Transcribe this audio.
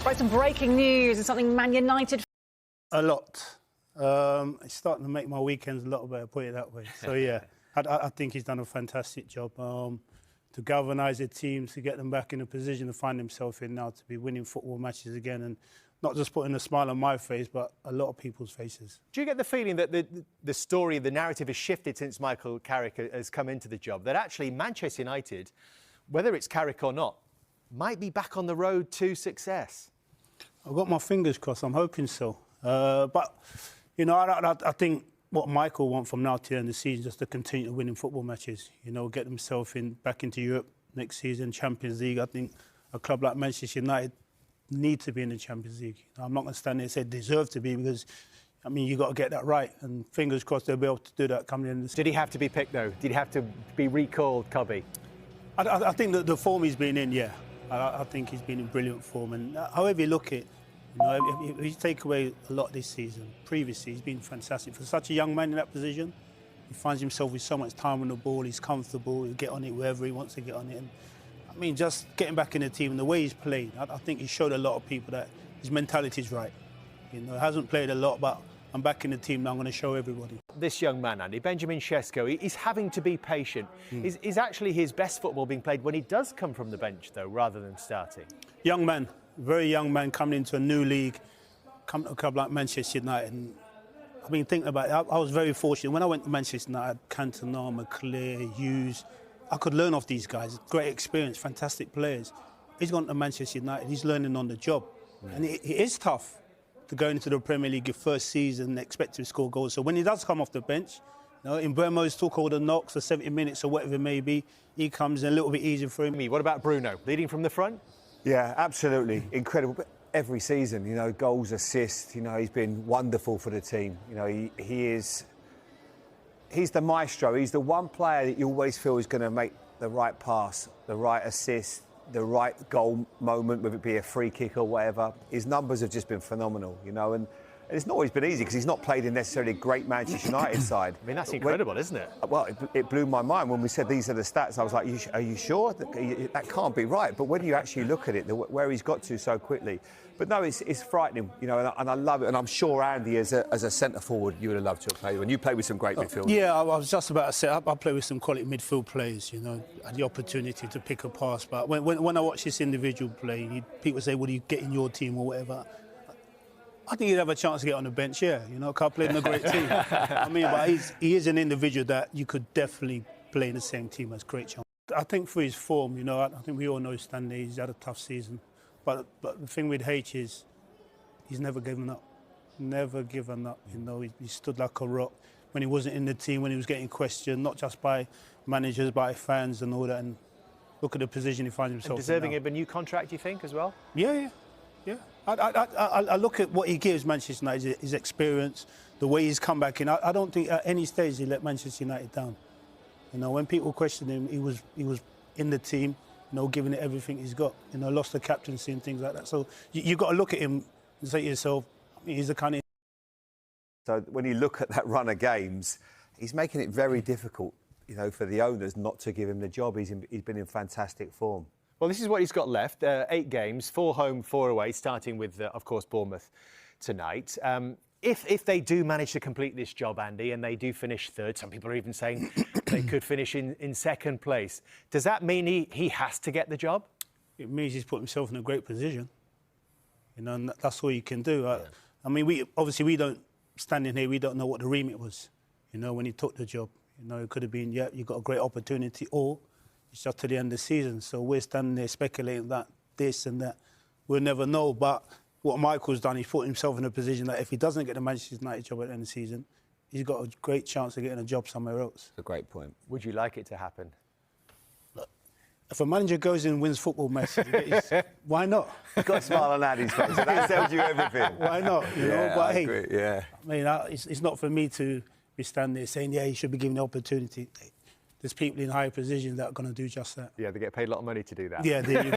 Right, some breaking news and something Man United... A lot. It's starting to make my weekends a lot better, put it that way. So, yeah, I think he's done a fantastic job to galvanise the teams, to get them back in a position to find himself in now, to be winning football matches again and not just putting a smile on my face, but a lot of people's faces. Do you get the feeling that the story, the narrative has shifted since Michael Carrick has come into the job, that actually Manchester United, whether it's Carrick or not, might be back on the road to success? I've got my fingers crossed, I'm hoping so. But, you know, I think what Michael wants from now to the end of the season is just to continue to winning football matches, you know, get himself back into Europe next season, Champions League. I think a club like Manchester United need to be in the Champions League. I'm not going to stand there and say deserve to be, because, I mean, you've got to get that right. And fingers crossed they'll be able to do that coming in. Did he have to be picked, though? Did he have to be recalled, Cobby? I think that the form he's been in, yeah. I think he's been in brilliant form. And however you look at it, you know, if you take away a lot this season, previously, he's been fantastic. For such a young man in that position, he finds himself with so much time on the ball, he's comfortable, he'll get on it wherever he wants to get on it. And, I mean, just getting back in the team and the way he's played, I think he showed a lot of people that his mentality is right. You know, he hasn't played a lot, but I'm back in the team now, I'm going to show everybody. This young man, Andy, Benjamin Šeško, he's having to be patient. Is actually his best football being played when he does come from the bench, though, rather than starting? Young man. Very young man coming into a new league, coming to a club like Manchester United. And I've been thinking about it. I was very fortunate. When I went to Manchester United, Cantona, McClear, Hughes, I could learn off these guys. Great experience, fantastic players. He's gone to Manchester United. He's learning on the job. Yeah. And it is tough to go into the Premier League your first season and expect to score goals. So when he does come off the bench, you know, in Bremo's took all the knocks for 70 minutes or whatever it may be, he comes in a little bit easier for him. What about Bruno? Leading from the front? Yeah, absolutely. Incredible. But every season, you know, goals, assists, you know, he's been wonderful for the team. You know, he's the maestro. He's the one player that you always feel is going to make the right pass, the right assist, the right goal moment, whether it be a free kick or whatever. His numbers have just been phenomenal, you know, and it's not always been easy because he's not played in necessarily a great Manchester United side. I mean, that's incredible, isn't it? Well, it blew my mind when we said these are the stats. I was like, are you sure? That can't be right. But when you actually look at it, where he's got to so quickly. But no, it's frightening, you know, and I love it. And I'm sure, Andy, as a centre-forward, you would have loved to have played when you played with some great midfielders. Yeah, I was just about to say, I play with some quality midfield players, you know, had the opportunity to pick a pass. But when I watch this individual play, people say, well, do you get in your team or whatever? I think he'd have a chance to get on the bench, yeah. You know, can't play in a great team. I mean, but he is an individual that you could definitely play in the same team as. Great chance. I think for his form, you know, I think we all know Stanley, he's had a tough season. But the thing with H is he's never given up. Never given up, you know. He stood like a rock when he wasn't in the team, when he was getting questioned, not just by managers, by fans and all that. And look at the position he finds himself in. Deserving of a new contract, you think, as well? Yeah. I look at what he gives Manchester United, his experience, the way he's come back in. I don't think at any stage he let Manchester United down. You know, when people questioned him, he was in the team, you know, giving it everything he's got. You know, lost the captaincy and things like that. So you've got to look at him and say to yourself, he's the kind of... So when you look at that run of games, he's making it very difficult, you know, for the owners not to give him the job. He's been in fantastic form. Well, this is what he's got left. 8 games, 4 home, 4 away, starting with, of course, Bournemouth tonight. If they do manage to complete this job, Andy, and they do finish third, some people are even saying they could finish in second place, does that mean he has to get the job? It means he's put himself in a great position. You know, and that's all you can do. Yeah. I mean, we don't, standing here, we don't know what the remit was, you know, when he took the job. You know, it could have been, yeah, you got a great opportunity, or it's just to the end of the season. So we're standing there speculating that this and that. We'll never know. But what Michael's done, he's put himself in a position that if he doesn't get the Manchester United job at the end of the season, he's got a great chance of getting a job somewhere else. That's a great point. Would you like it to happen? Look, if a manager goes in and wins football matches, why not? You've got a smile on Andy's face. That tells you everything. Why not? You know? But hey, agree, yeah. I mean, it's not for me to be standing there saying, yeah, he should be given the opportunity. There's people in higher positions that are going to do just that. Yeah, they get paid a lot of money to do that. Yeah, they